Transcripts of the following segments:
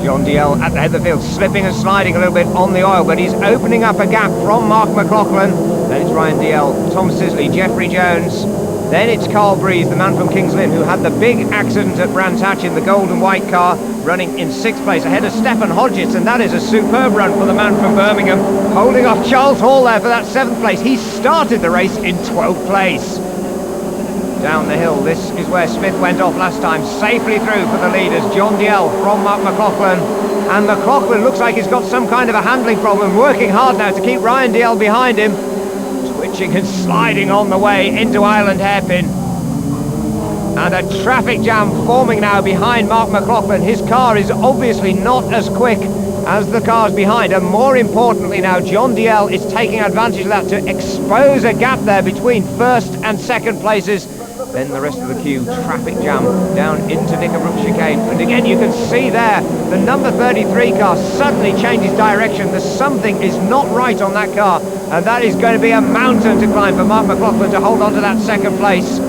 John DL at the head of the field, slipping and sliding a little bit on the oil, but he's opening up a gap from Mark McLaughlin. Then it's Ryan DL, Tom Sisley, Jeffrey Jones. Then it's Carl Breeze, the man from Kings Lynn, who had the big accident at Brands Hatch in the gold and white car, running in 6th place ahead of Stefan Hodgetts, and that is a superb run for the man from Birmingham, holding off Charles Hall there for that 7th place. He started the race in 12th place. Down the hill, this is where Smith went off last time, safely through for the leaders, John DL from Mark McLaughlin, and McLaughlin looks like he's got some kind of a handling problem, working hard now to keep Ryan DL behind him, twitching and sliding on the way into Island Hairpin. And a traffic jam forming now behind Mark McLaughlin. His car is obviously not as quick as the cars behind, and more importantly now, John DL is taking advantage of that to expose a gap there between 1st and 2nd places. Then the rest of the queue, traffic jam down into Knickerbrook chicane. And again, you can see there, the number 33 car suddenly changes direction. There's something is not right on that car, and that is going to be a mountain to climb for Mark McLaughlin to hold on to that 2nd place.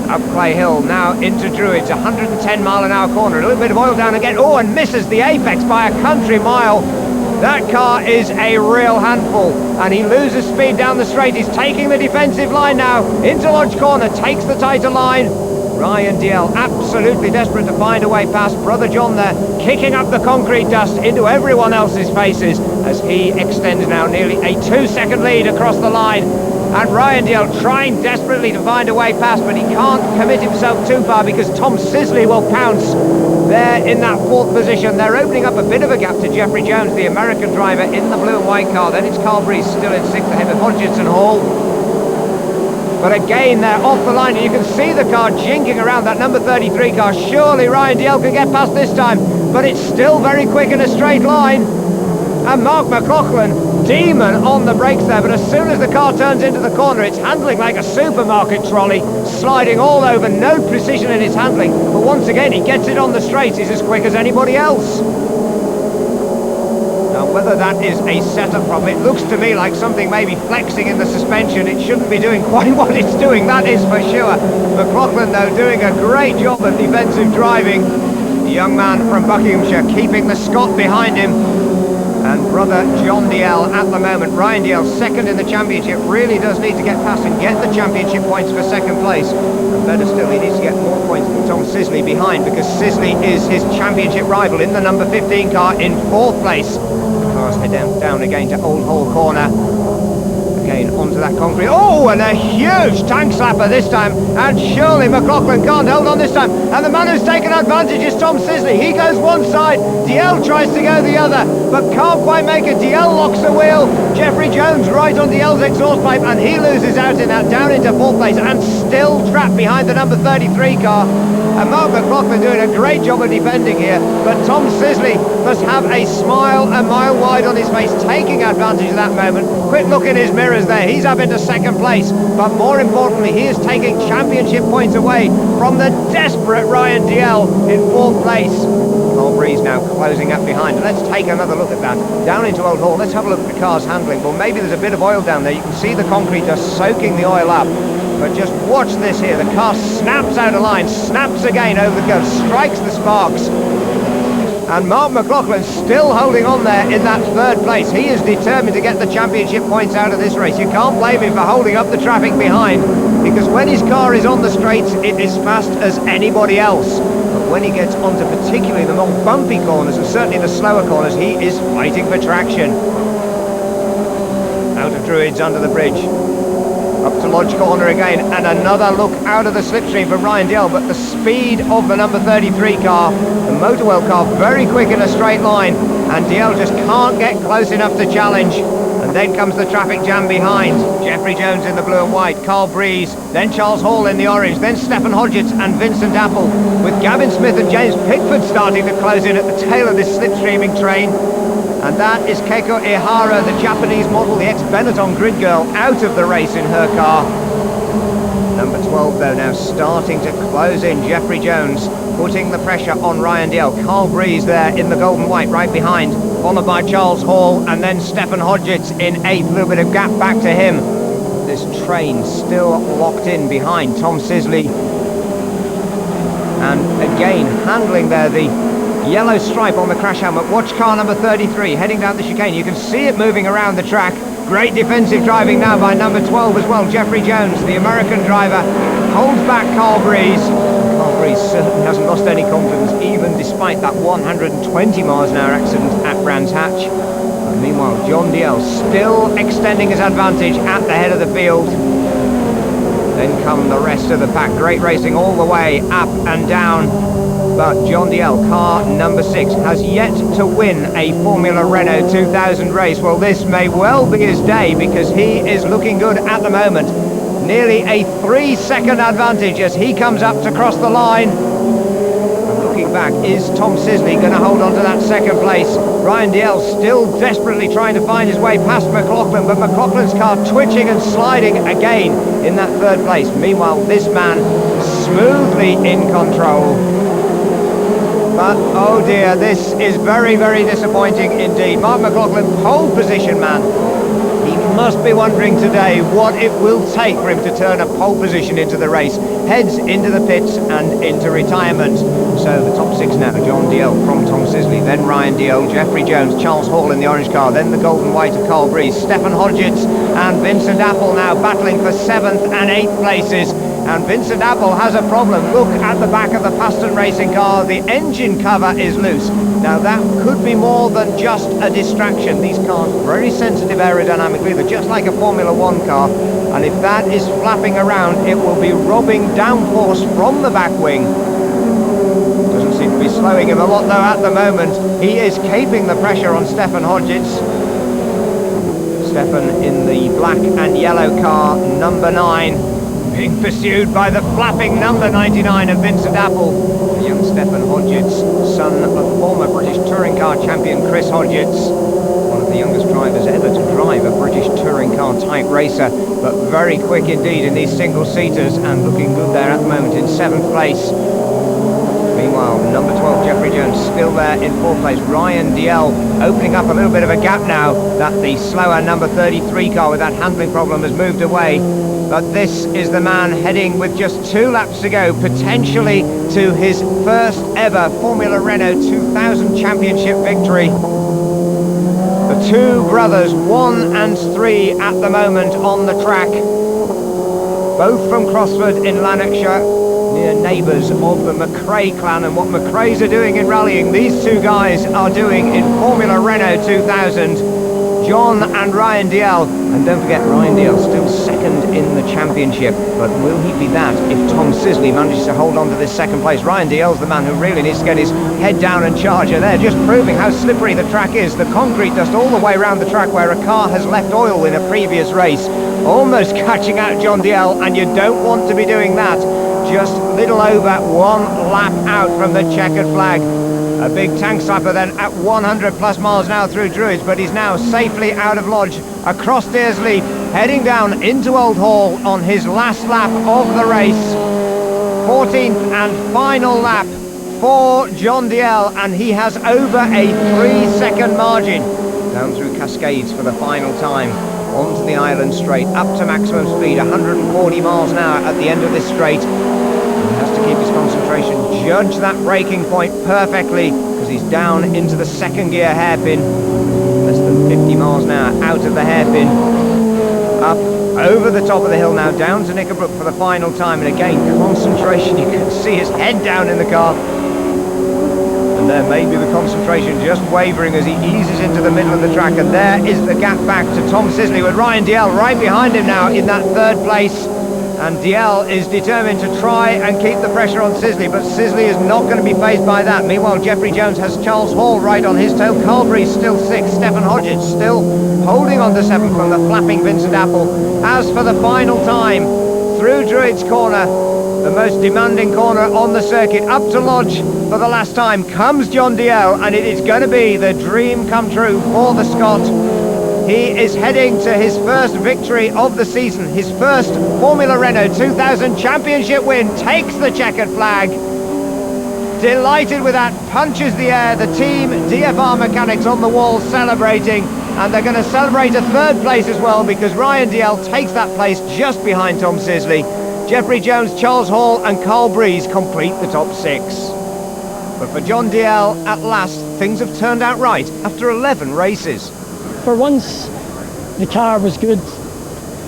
Up Clay Hill, now into Druids, 110-mile-an-hour corner, a little bit of oil down again. Oh, and misses the apex by a country mile. That car is a real handful, and he loses speed down the straight. He's taking the defensive line now into Lodge Corner, takes the tighter line. Ryan DL absolutely desperate to find a way past. Brother John there, kicking up the concrete dust into everyone else's faces as he extends now nearly a 2-second lead across the line. And Ryan DL trying desperately to find a way past, but he can't commit himself too far because Tom Sisley will pounce there in that 4th position. They're opening up a bit of a gap to Jeffrey Jones, the American driver in the blue and white car. Then it's Carl Breeze still in 6th ahead of Hodgetts and Hall. But again, they're off the line, and you can see the car jinking around that number 33 car. Surely Ryan DL can get past this time, but it's still very quick in a straight line. And Mark McLaughlin, demon on the brakes there, but as soon as the car turns into the corner, it's handling like a supermarket trolley, sliding all over, no precision in his handling, but once again he gets it on the straights. He's as quick as anybody else. Now whether that is a setup problem, it looks to me like something maybe flexing in the suspension. It shouldn't be doing quite what it's doing, that is for sure. McLaughlin though doing a great job of defensive driving. The young man from Buckinghamshire keeping the Scot behind him. And brother John DL at the moment, Ryan DL 2nd in the championship, really does need to get past and get the championship points for 2nd place. And better still, he needs to get more points than Tom Sisley behind, because Sisley is his championship rival in the number 15 car in 4th place. The cars head down again to Old Hall Corner. Again onto that concrete. Oh, and a huge tank slapper this time, and surely McLaughlin can't hold on this time, and the man who's taken advantage is Tom Sisley. He goes one side, DL tries to go the other, but can't quite make it. DL locks the wheel, Jeffrey Jones right on DL's exhaust pipe, and he loses out in that, down into 4th place, and still trapped behind the number 33 car. And Mark McLaughlin doing a great job of defending here, but Tom Sisley must have a smile a mile wide on his face, taking advantage of that moment. Quick look in his mirrors there, he's up into 2nd place, but more importantly, he is taking championship points away from the desperate Ryan DL in 4th place. Carl Breeze now closing up behind. And let's take another look at that. Down into Old Hall, let's have a look at the car's handling. Well, maybe there's a bit of oil down there. You can see the concrete dust soaking the oil up. But just watch this here. The car snaps out of line, snaps again over the curve, strikes the sparks. And Mark McLaughlin still holding on there in that 3rd place. He is determined to get the championship points out of this race. You can't blame him for holding up the traffic behind, because when his car is on the straights, it is fast as anybody else. But when he gets onto particularly the more bumpy corners, and certainly the slower corners, he is fighting for traction. Out of Druids, under the bridge. Up to Lodge Corner again, and another look out of the slipstream from Ryan DL, but the speed of the number 33 car, the Motorwell car, very quick in a straight line, and DL just can't get close enough to challenge. And then comes the traffic jam behind. Jeffrey Jones in the blue and white, Carl Breeze, then Charles Hall in the orange, then Stefan Hodgetts and Vincent Apple, with Gavin Smith and James Pickford starting to close in at the tail of this slipstreaming train. And that is Keiko Ihara, the Japanese model, the ex-Benetton grid girl, out of the race in her car. Number 12 though now starting to close in. Jeffrey Jones putting the pressure on Ryan DL. Carl Breeze there in the gold and white right behind, followed by Charles Hall, and then Stefan Hodgetts in 8th. A little bit of gap back to him. This train still locked in behind Tom Sisley. And again handling there the yellow stripe on the crash helmet. Watch car number 33 heading down the chicane. You can see it moving around the track. Great defensive driving now by number 12 as well. Jeffrey Jones, the American driver, holds back Carl Breeze. Carl Breeze certainly hasn't lost any confidence, even despite that 120 miles an hour accident at Brands Hatch. And meanwhile, John DL still extending his advantage at the head of the field. Then come the rest of the pack. Great racing all the way up and down. But John DL, car number 6, has yet to win a Formula Renault 2000 race. Well, this may well be his day, because he is looking good at the moment. Nearly a 3-second advantage as he comes up to cross the line. And looking back, is Tom Sisley going to hold on to that second place? Ryan DL still desperately trying to find his way past McLaughlin, but McLaughlin's car twitching and sliding again in that third place. Meanwhile, this man smoothly in control. But, oh dear, this is very, very disappointing indeed. Mark McLaughlin, pole position man. He must be wondering today what it will take for him to turn a pole position into the race. Heads into the pits and into retirement. So the top 6 now, John DL from Tom Sisley, then Ryan DL, Jeffrey Jones, Charles Hall in the orange car, then the gold and white of Carl Breeze, Stefan Hodgetts and Vincent Apple now battling for 7th and 8th places. And Vincent Apple has a problem. Look at the back of the Paston racing car. The engine cover is loose. Now that could be more than just a distraction. These cars are very sensitive aerodynamically. They're just like a Formula 1 car. And if that is flapping around, it will be robbing downforce from the back wing. Doesn't seem to be slowing him a lot though at the moment. He is caping the pressure on Stefan Hodgetts. Stefan in the black and yellow car, number 9. Being pursued by the flapping number 99 of Vincent Apple. The young Stefan Hodgetts, son of former British touring car champion Chris Hodgetts. One of the youngest drivers ever to drive a British touring car type racer, but very quick indeed in these single-seaters and looking good there at the moment in 7th place. Meanwhile, number 12, Jeffrey Jones, still there in 4th place. Ryan DL opening up a little bit of a gap now that the slower number 33 car with that handling problem has moved away. But this is the man heading with just 2 laps to go, potentially to his first ever Formula Renault 2000 championship victory. The 2 brothers, 1 and 3 at the moment on the track. Both from Crossford in Lanarkshire, near neighbours of the McRae clan, and what McRaes are doing in rallying, these 2 guys are doing in Formula Renault 2000. John and Ryan DL, and don't forget Ryan DL still 2nd in the championship, but will he be that if Tom Sisley manages to hold on to this 2nd place? Ryan DL's the man who really needs to get his head down and charge, and they're just proving how slippery the track is. The concrete dust all the way around the track where a car has left oil in a previous race, almost catching out John DL, and you don't want to be doing that. Just little over 1 lap out from the checkered flag. A big tank slapper then at 100 plus miles an hour through Druids, but he's now safely out of Lodge, across Dearsley, heading down into Old Hall on his last lap of the race. 14th and final lap for John DL, and he has over a 3-second margin. Down through Cascades for the final time, onto the Island Straight, up to maximum speed, 140 miles an hour at the end of this straight. Has to keep his concentration, judge that braking point perfectly, because he's down into the 2nd gear hairpin, less than 50 miles an hour out of the hairpin, up over the top of the hill now, down to Knickerbrook for the final time, and again concentration. You can see his head down in the car, and there may be the concentration just wavering as he eases into the middle of the track, and there is the gap back to Tom Sisley with Ryan DL right behind him now in that 3rd place. And DL is determined to try and keep the pressure on Sisley, but Sisley is not going to be fazed by that. Meanwhile, Jeffrey Jones has Charles Hall right on his tail. Carl Breeze still 6th. Stefan Hodgetts still holding on to 7th from the flapping Vincent Apple. As for the final time, through Druids Corner, the most demanding corner on the circuit, up to Lodge for the last time, comes John DL, and it is going to be the dream come true for the Scot. He is heading to his first victory of the season, his first Formula Renault 2000 championship win, takes the checkered flag. Delighted with that, punches the air, the team DFR mechanics on the wall celebrating, and they're going to celebrate a 3rd place as well, because Ryan DL takes that place just behind Tom Sisley. Jeffrey Jones, Charles Hall and Carl Breeze complete the top 6. But for John DL, at last, things have turned out right after 11 races. For once, the car was good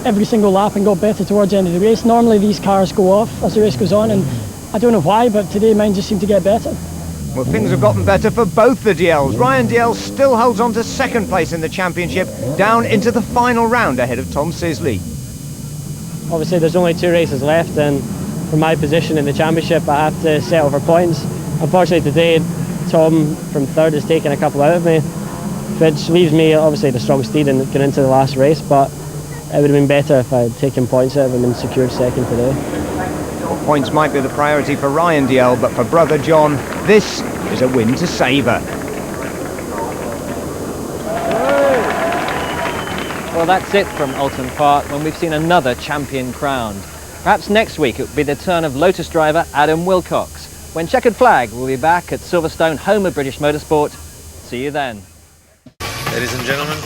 every single lap and got better towards the end of the race. Normally these cars go off as the race goes on, and I don't know why, but today mine just seemed to get better. Well, things have gotten better for both the DLs. Ryan DL still holds on to second place in the championship, down into the final round ahead of Tom Sisley. Obviously there's only 2 races left, and for my position in the championship I have to settle for points. Unfortunately today Tom from third has taken a couple out of me, which leaves me obviously the strong steed and going into the last race, but it would have been better if I had taken points out of him and secured second today. Well, points might be the priority for Ryan DL, but for brother John, this is a win to savour. Well, that's it from Oulton Park when we've seen another champion crowned. Perhaps next week it will be the turn of Lotus driver Adam Wilcox, when Checkered Flag will be back at Silverstone, home of British motorsport. See you then. Ladies and gentlemen,